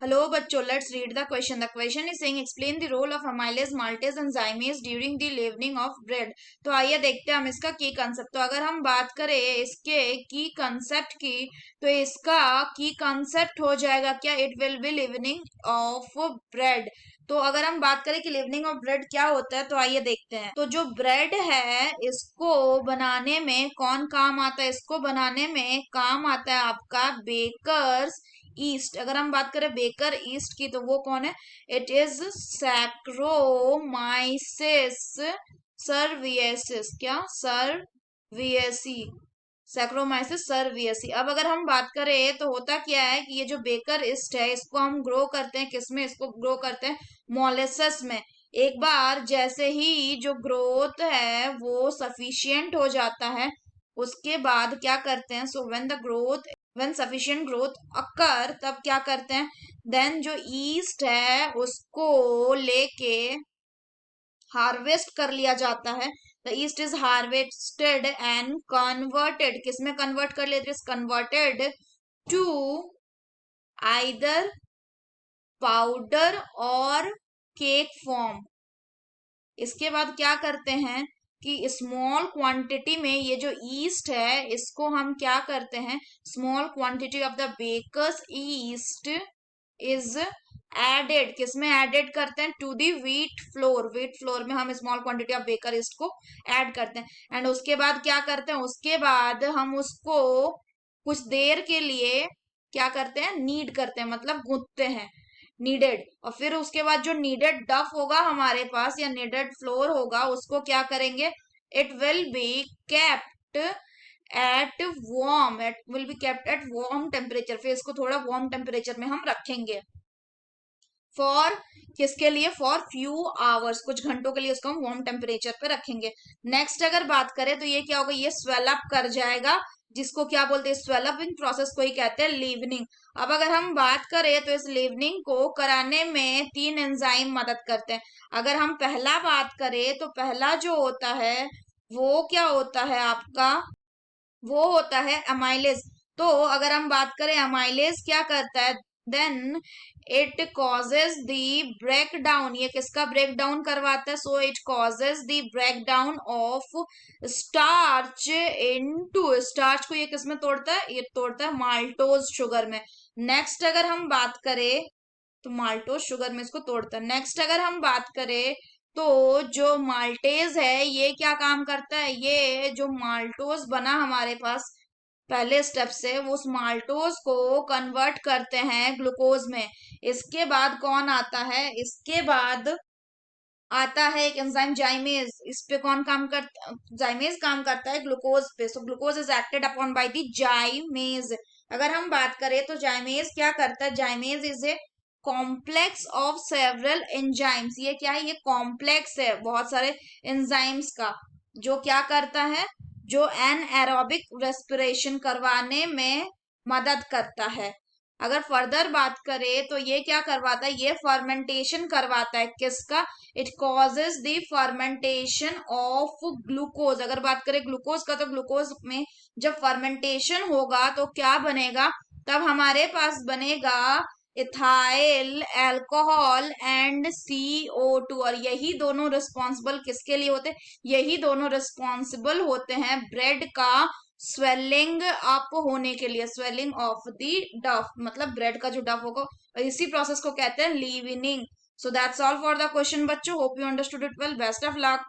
Hello बच्चों, let's read the question. The question is saying explain the role of amylase, maltase and zymase during the leavening of bread. तो आइए देखते हैं हम इसका की कंसेप्ट. तो अगर हम बात करें इसके की कंसेप्ट की, तो इसका की कंसेप्ट हो जाएगा क्या, it will be leavening of bread. तो अगर हम बात करें कि लिवनिंग ऑफ ब्रेड क्या होता है, तो आइए देखते हैं. तो जो ब्रेड है इसको बनाने में कौन काम आता है, इसको बनाने में काम आता है आपका बेकर्स ईस्ट. अगर हम बात करें बेकर ईस्ट की, तो वो कौन है, इट इज सैक्रोमाइसिस सर्वियसिस. क्या, सर्वियसी, सैक्रोमाइसिस सर्वियसी. अब अगर हम बात करें तो होता क्या है कि ये जो बेकर ईस्ट है इसको हम ग्रो करते हैं किसमें, इसको ग्रो करते हैं मोलेसस में. एक बार जैसे ही जो ग्रोथ है वो सफिशिएंट हो जाता है, उसके बाद क्या करते हैं, so when sufficient growth occur, तब क्या करते हैं, देन जो ईस्ट है उसको लेके हार्वेस्ट कर लिया जाता है. The east is harvested and converted, किसमें कन्वर्ट कर लेते हैं, कन्वर्टेड टू आइदर पाउडर और केक फॉर्म. इसके बाद क्या करते हैं कि स्मॉल क्वांटिटी में ये जो ईस्ट है इसको हम क्या करते हैं, small quantity of the bakers yeast is added, किसमें एडेड करते हैं, to the wheat flour. Wheat flour में हम small quantity of baker yeast को ऐड करते हैं. एंड उसके बाद क्या करते हैं, उसके बाद हम उसको कुछ देर के लिए क्या करते हैं, नीड करते हैं, मतलब गूंथते हैं, नीडेड. और फिर उसके बाद जो नीडेड डफ होगा हमारे पास या नीडेड फ्लोर होगा उसको क्या करेंगे, it will be kept at warm, it will be kept at warm temperature. फिर इसको थोड़ा वार्म टेम्परेचर में हम रखेंगे फॉर, किसके लिए, फॉर फ्यू आवर्स, कुछ घंटों के लिए उसको हम वार्म टेम्परेचर पे रखेंगे. नेक्स्ट अगर बात करें तो ये क्या होगा, ये स्वेल अप कर जाएगा, जिसको क्या बोलते हैं, स्वेलअपिंग प्रोसेस को ही कहते हैं लीवनिंग. अब अगर हम बात करें तो इस लीवनिंग को कराने में 3 एंजाइम मदद करते हैं. अगर हम पहला बात करें तो पहला जो होता है वो क्या होता है आपका, वो होता है अमाइलेज. तो अगर हम बात करें अमाइलेज क्या करता है, then it causes the break down, ये किसका ब्रेक डाउन करवाता है, so it causes the break down of starch into, starch को ये किसमें तोड़ता है, ये तोड़ता है माल्टोज शुगर में. नेक्स्ट अगर हम बात करें तो माल्टोज शुगर में इसको तोड़ता है. नेक्स्ट अगर हम बात करें तो जो माल्टेज है ये क्या काम करता है, ये जो माल्टोज बना हमारे पास पहले स्टेप से, वो उस माल्टोज को कन्वर्ट करते हैं ग्लूकोज में. इसके बाद कौन आता है, इसके बाद आता है एक एंजाइम जाइमेज. इस पे कौन काम करता, जाइमेज काम करता है ग्लूकोज पे. So glucose is acted upon by the जाइमेज. अगर हम बात करें तो जाइमेज क्या करता है, जाइमेज is a complex of several enzymes. ये क्या है, ये कॉम्प्लेक्स है बहुत सारे एंजाइम्स का, जो क्या करता है, जो एनएरोबिक रेस्पिरेशन करवाने में मदद करता है. अगर फर्दर बात करें तो ये क्या करवाता है, ये फर्मेंटेशन करवाता है, किसका, it causes the fermentation of glucose. अगर बात करें ग्लूकोज का, तो ग्लूकोज में जब फर्मेंटेशन होगा तो क्या बनेगा, तब हमारे पास बनेगा इथाइल अल्कोहल एंड CO2. और यही दोनों रिस्पॉन्सिबल किसके लिए होते हैं, यही दोनों रिस्पॉन्सिबल होते हैं ब्रेड का स्वेलिंग अप होने के लिए, स्वेलिंग ऑफ द डफ, मतलब ब्रेड का जो डफ होगा, इसी प्रोसेस को कहते हैं leavening. So that's all for the question बच्चों. Hope you understood it well. Best of luck.